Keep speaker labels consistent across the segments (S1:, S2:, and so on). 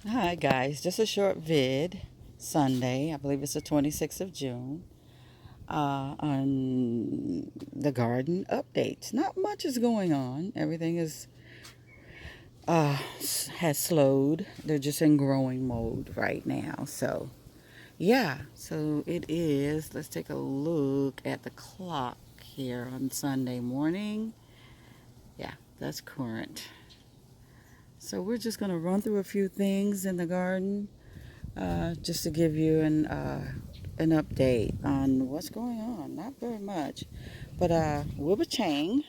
S1: Hi guys, just a short vid. Sunday, I believe it's the 26th of June, on the garden updates. Not much is going on. Everything is has slowed. They're just in growing mode right now. So yeah, so it is. Let's take a look at the clock here on Sunday morning. Yeah, that's current. So we're just gonna run through a few things in the garden, just to give you an update on what's going on. Not very much, but Wilbur Chang,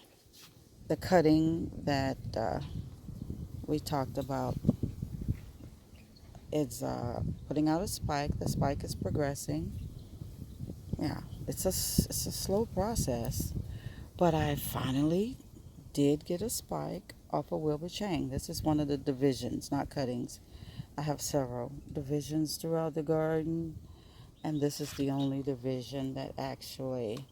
S1: the cutting that we talked about, is putting out a spike. The spike is progressing. Yeah, it's a slow process, but I finally did get a spike off of Wilbur Chang. This is one of the divisions, not cuttings. I have several divisions throughout the garden, and this is the only division that actually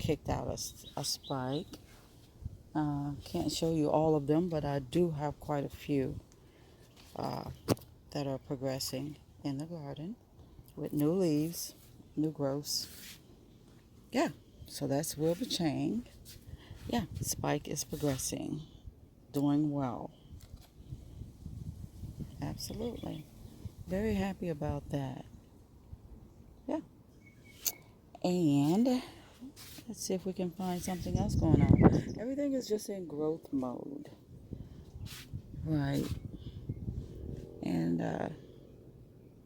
S1: kicked out a spike. Can't show you all of them, but I do have quite a few uh, that are progressing in the garden with new leaves, new growths. Yeah, so that's Wilbur Chang. Yeah, spike is progressing, doing well. Absolutely. Very happy about that. Yeah. And let's see if we can find something else going on. Everything is just in growth mode. Right. And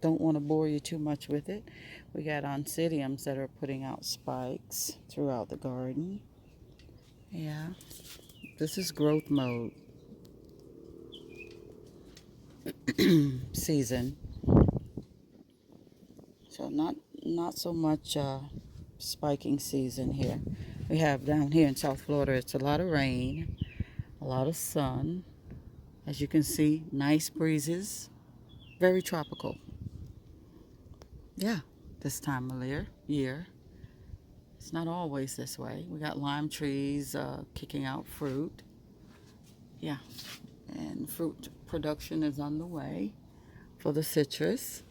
S1: don't want to bore you too much with it. We got oncidiums that are putting out spikes throughout the garden. Yeah. This is growth mode season. So not so much spiking season here. We have down here in South Florida, it's a lot of rain, a lot of sun. As you can see, nice breezes, very tropical. Yeah, this time of year. It's not always this way. We got lime trees kicking out fruit. Yeah, and fruit production is on the way for the citrus.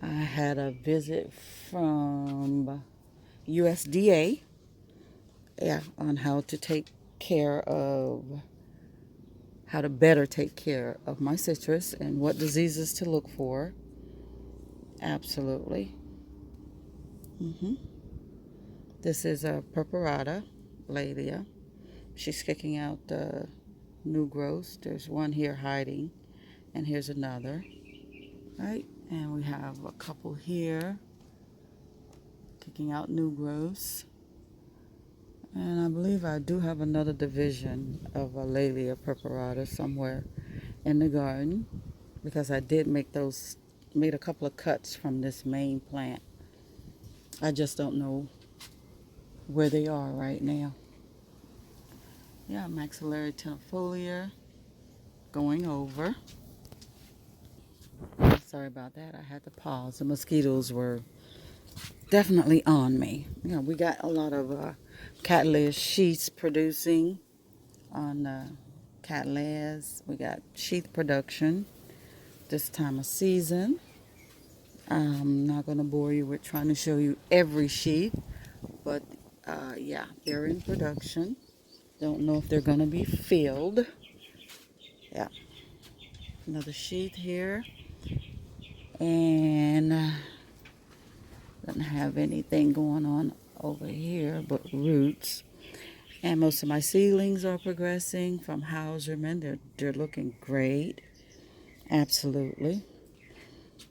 S1: I had a visit from USDA, yeah, on how to better take care of my citrus and what diseases to look for. Absolutely. hmm This is a purpurata, Cattleya. She's kicking out new growth. There's one here hiding, and here's another. Right, and we have a couple here kicking out new growths. And I believe I do have another division of a Laelia purpurata somewhere in the garden, because I did made a couple of cuts from this main plant. I just don't know where they are right now. Yeah, maxillary tenifolia going over. Sorry about that. I had to pause. The mosquitoes were definitely on me. You know, we got a lot of Cattleya sheaths producing on Cattleyas. We got sheath production this time of season. I'm not going to bore you with trying to show you every sheath, but yeah, they're in production. Don't know if they're going to be filled. Yeah, another sheath here. And doesn't have anything going on over here but roots. And most of my seedlings are progressing from Hauserman. They're looking great. Absolutely.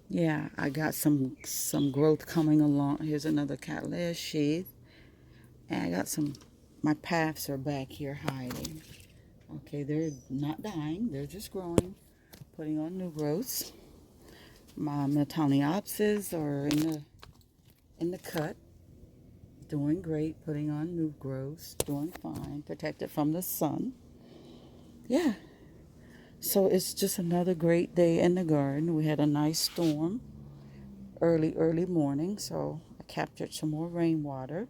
S1: Yeah, I got some growth coming along. Here's another Cattleya sheath. And I got my paths are back here hiding. Okay, they're not dying. They're just growing, putting on new growths. My Metaniopsis are in the cut, doing great, putting on new growths, doing fine, protected from the sun. Yeah, so it's just another great day in the garden. We had a nice storm early morning, so I captured some more rainwater.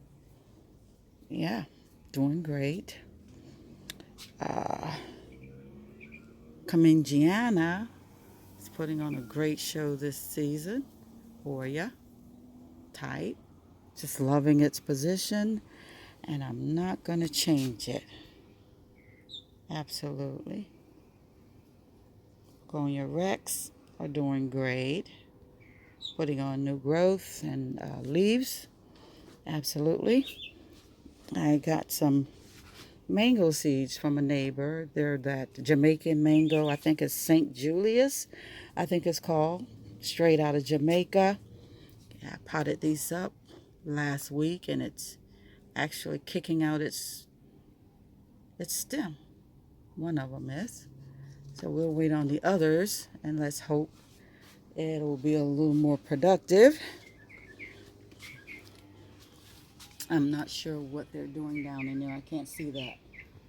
S1: Yeah, doing great. Uh, Camingiana putting on a great show this season. Hoya, tight, just loving its position, and I'm not going to change it. Absolutely. Gloria Rex are doing great. Putting on new growth and leaves. Absolutely. I got some mango seeds from a neighbor. They're that Jamaican mango. I think it's St. Julius, I think it's called. Straight out of Jamaica. I potted these up last week, and it's actually kicking out its stem. One of them is. So we'll wait on the others, and let's hope it'll be a little more productive. I'm not sure what they're doing down in there. I can't see that.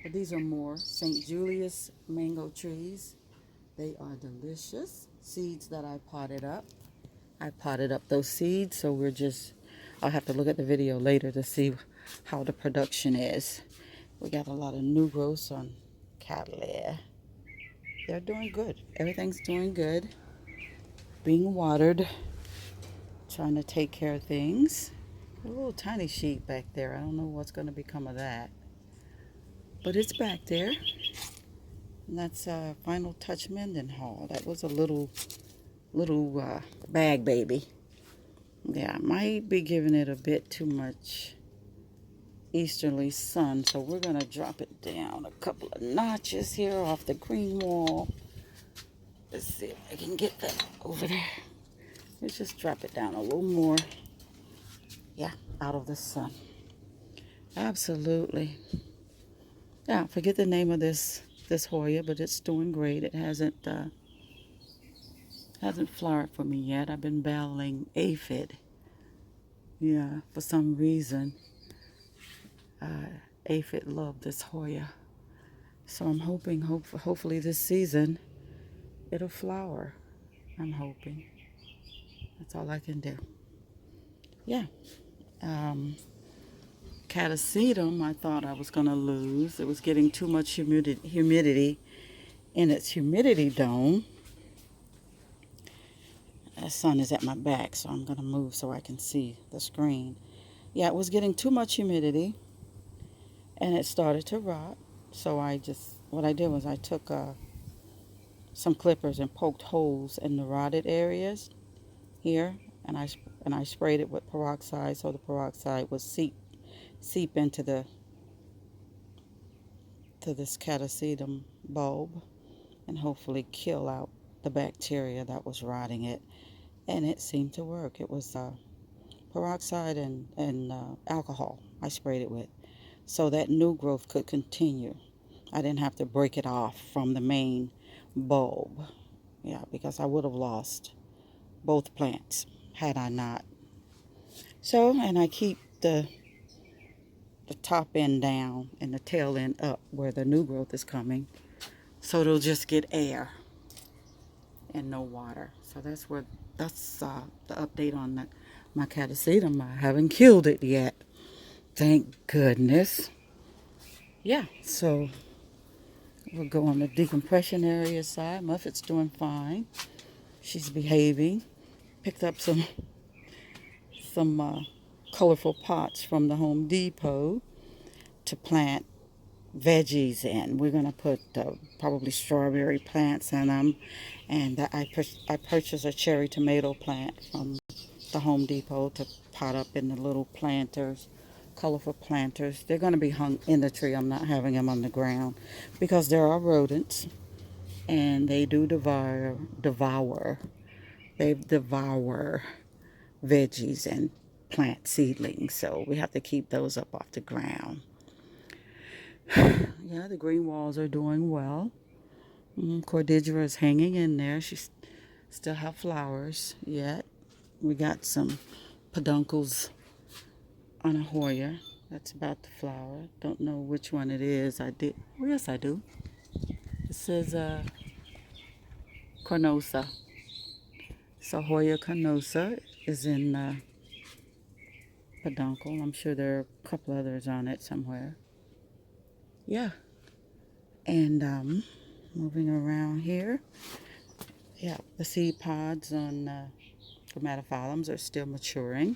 S1: But these are more St. Julius mango trees. They are delicious. Seeds that I potted up. I potted up those seeds, so I'll have to look at the video later to see how the production is. We got a lot of new growths on Cattleya. They're doing good. Everything's doing good. Being watered. Trying to take care of things. A little tiny sheep back there. I don't know what's going to become of that. But it's back there. And that's a final touch mending haul. That was a little bag baby. Yeah, I might be giving it a bit too much easterly sun. So we're going to drop it down a couple of notches here off the green wall. Let's see if I can get that over there. Let's just drop it down a little more. Yeah, out of the sun. Absolutely. Yeah, forget the name of this Hoya, but it's doing great. It hasn't flowered for me yet. I've been battling aphid. Yeah, for some reason, aphid loved this Hoya. So I'm hoping, hopefully this season, it'll flower. I'm hoping. That's all I can do. Yeah. Catasetum, I thought I was going to lose. It was getting too much humidity in its humidity dome. The sun is at my back, so I'm going to move so I can see the screen. Yeah, it was getting too much humidity, and it started to rot. So what I did was I took some clippers and poked holes in the rotted areas here, and I sprayed it with peroxide, so the peroxide would seep into this catasetum bulb and hopefully kill out the bacteria that was rotting it. And it seemed to work. It was peroxide and alcohol I sprayed it with, so that new growth could continue. I didn't have to break it off from the main bulb. Yeah, because I would have lost both plants had I not. So, and I keep the top end down and the tail end up where the new growth is coming, so it'll just get air and no water. So that's the update on my catasetum. I haven't killed it yet, thank goodness. Yeah, so we'll go on the decompression area side. Muffet's doing fine. She's behaving. Picked up some colorful pots from the Home Depot to plant veggies in. We're going to put probably strawberry plants in them. And I purchased a cherry tomato plant from the Home Depot to pot up in the little planters, colorful planters. They're going to be hung in the tree. I'm not having them on the ground because there are rodents, and they do devour. They devour veggies and plant seedlings, so we have to keep those up off the ground. Yeah, the green walls are doing well. Cordillera is hanging in there. She still have flowers yet. We got some peduncles on a Hoya that's about to flower. Don't know which one it is. Oh, yes, I do. It says carnosa. So Hoya carnosa is in peduncle. I'm sure there are a couple others on it somewhere. Yeah. And moving around here, Yeah, the seed pods on Grammatophyllums are still maturing,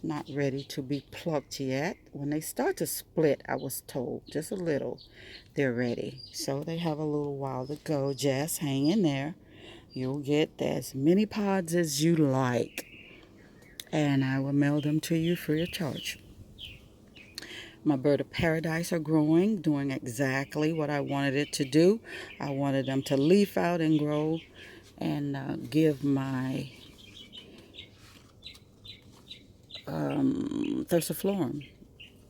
S1: not ready to be plucked yet. When they start to split, I was told, just a little, they're ready. So they have a little while to go. Just hang in there. You'll get as many pods as you like, and I will mail them to you free of charge. My bird of paradise are growing, doing exactly what I wanted it to do. I wanted them to leaf out and grow and give my Thursiflorum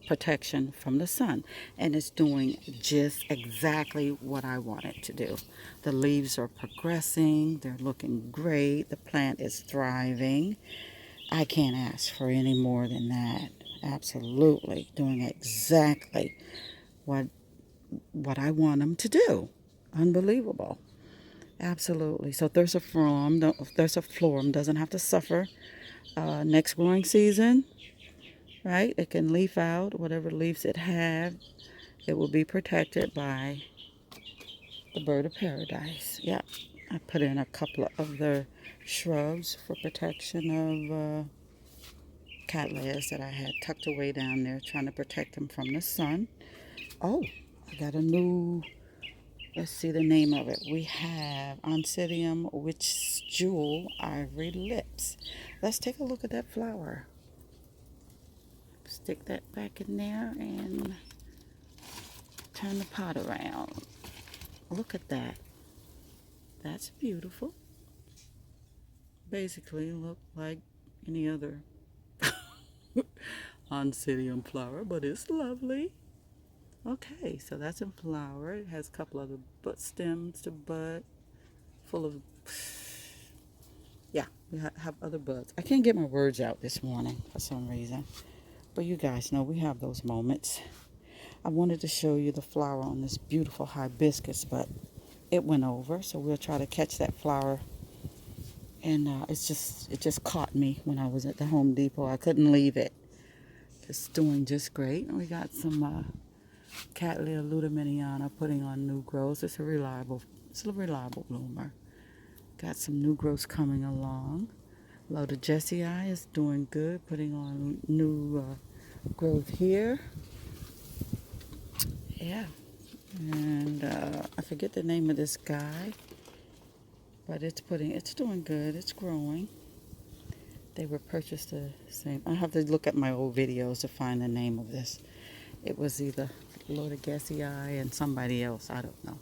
S1: protection from the sun, and it's doing just exactly what I want it to do. The leaves are progressing, they're looking great, the plant is thriving. I can't ask for any more than that. Absolutely doing exactly what I want them to do. Unbelievable. Absolutely. So Thursiflorum doesn't have to suffer next growing season, right? It can leaf out whatever leaves it had. It will be protected by the bird of paradise. Yeah, I put in a couple of other shrubs for protection of Cattleyas that I had tucked away down there, trying to protect them from the sun. Oh, I got a new, let's see the name of it. We have Oncidium Witch Jewel Ivory Lips. Let's take a look at that flower. Stick that back in there and turn the pot around. Look at that. That's beautiful. Basically look like any other Oncidium flower, but it's lovely. Okay, so that's in flower. It has a couple other butt stems to bud, full of, yeah, we have other buds. I can't get my words out this morning for some reason, but you guys know we have those moments. I wanted to show you the flower on this beautiful hibiscus, but it went over, so we'll try to catch that flower. And it just caught me when I was at the Home Depot. I couldn't leave it. It's doing just great. And we got some Cattleya ludiminiana putting on new growths. It's a reliable bloomer. Got some new growths coming along. Loda Jessii is doing good, putting on new growth here. Yeah. And I forget the name of this guy, but it's doing good. It's growing. They were purchased the same. I have to look at my old videos to find the name of this. It was either Loda Jessii and somebody else. I don't know.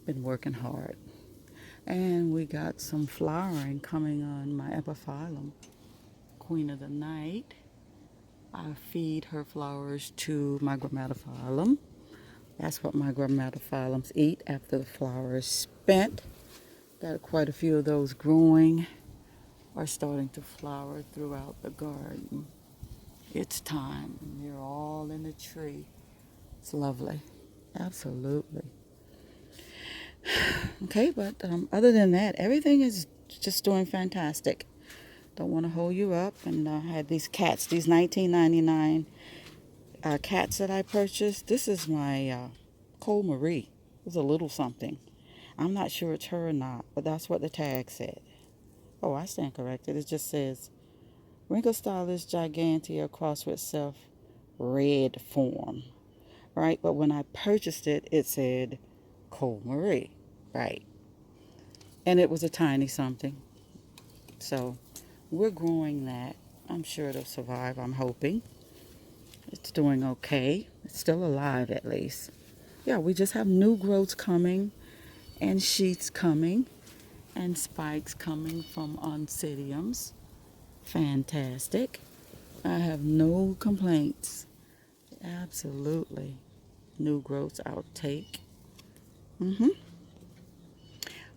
S1: Been working hard. And we got some flowering coming on my epiphyllum, Queen of the Night. I feed her flowers to my grammatophyllum. That's what my grammatophyllums eat after the flower is spent. Got quite a few of those growing or starting to flower throughout the garden. It's time. They're all in the tree. It's lovely. Absolutely. Okay, but other than that, everything is just doing fantastic. Don't want to hold you up. And I had these cats, these $19.99 cats that I purchased. This is my Cole Marie. It was a little something. I'm not sure it's her or not, but that's what the tag said. Oh, I stand corrected. It just says Wrinkle Stylus Gigantea crossed with self red form. Right? But when I purchased it, it said Cole Marie. Right. And it was a tiny something. So we're growing that. I'm sure it'll survive, I'm hoping. It's doing okay. It's still alive at least. Yeah, we just have new growths coming and sheets coming and spikes coming from oncidiums. Fantastic. I have no complaints. Absolutely. New growths I'll take.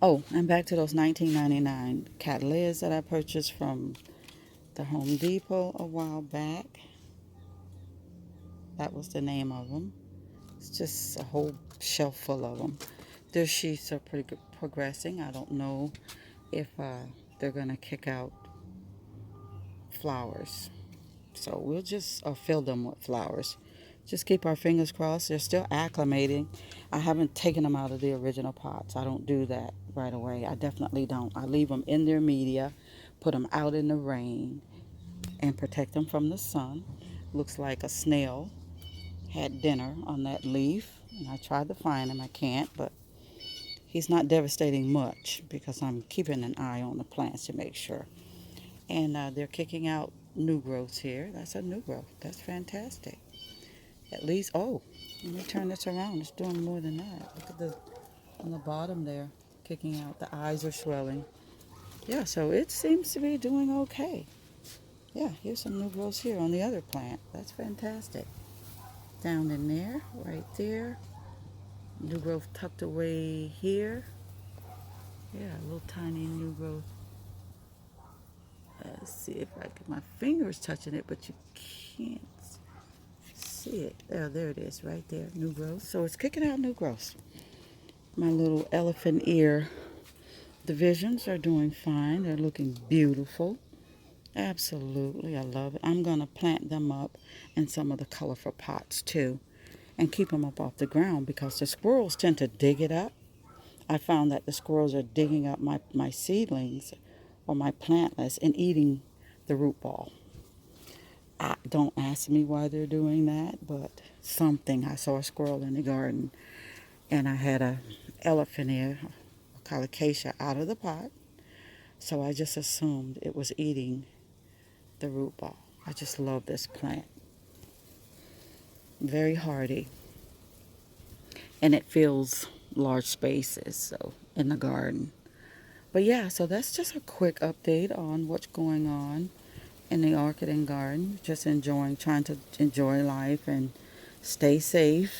S1: Oh, and back to those $19.99 Cattleyas that I purchased from the Home Depot a while back. That was the name of them. It's just a whole shelf full of them. Their sheaths are pretty good, progressing. I don't know if they're going to kick out flowers. So we'll just fill them with flowers. Just keep our fingers crossed. They're still acclimating. I haven't taken them out of the original pots. I don't do that. right away. I definitely don't. I leave them in their media, put them out in the rain, and protect them from the sun. Looks like a snail had dinner on that leaf, and I tried to find him. I can't, but he's not devastating much because I'm keeping an eye on the plants to make sure. And they're kicking out new growths here. That's a new growth. That's fantastic. At least, oh, let me turn this around. It's doing more than that. Look at the on the bottom there, kicking out. The eyes are swelling. Yeah, so it seems to be doing okay. Yeah, here's some new growths here on the other plant. That's fantastic. Down in there, right there. New growth tucked away here. Yeah, a little tiny new growth. Let's see if I can. My finger's touching it, but you can't see it. There it is, right there. New growth. So it's kicking out new growth. My little elephant ear divisions are doing fine. They're looking beautiful. Absolutely, I love it. I'm going to plant them up in some of the colorful pots too and keep them up off the ground because the squirrels tend to dig it up. I found that the squirrels are digging up my seedlings or my plantlets and eating the root ball. Don't ask me why they're doing that, but something. I saw a squirrel in the garden and I had a elephant ear, a colocasia, out of the pot. So I just assumed it was eating the root ball. I just love this plant. Very hardy. And it fills large spaces so in the garden. But yeah, so that's just a quick update on what's going on in the orchid and garden. Just trying to enjoy life and stay safe.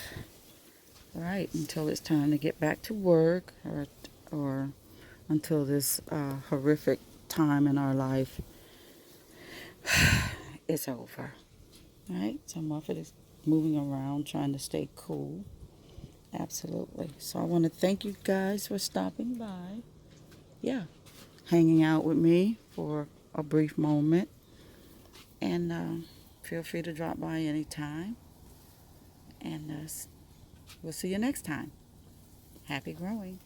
S1: Right, until it's time to get back to work or until this horrific time in our life is over. Right? So Muffet is moving around trying to stay cool. Absolutely. So I want to thank you guys for stopping by. Yeah, hanging out with me for a brief moment. And feel free to drop by anytime. And we'll see you next time. Happy growing.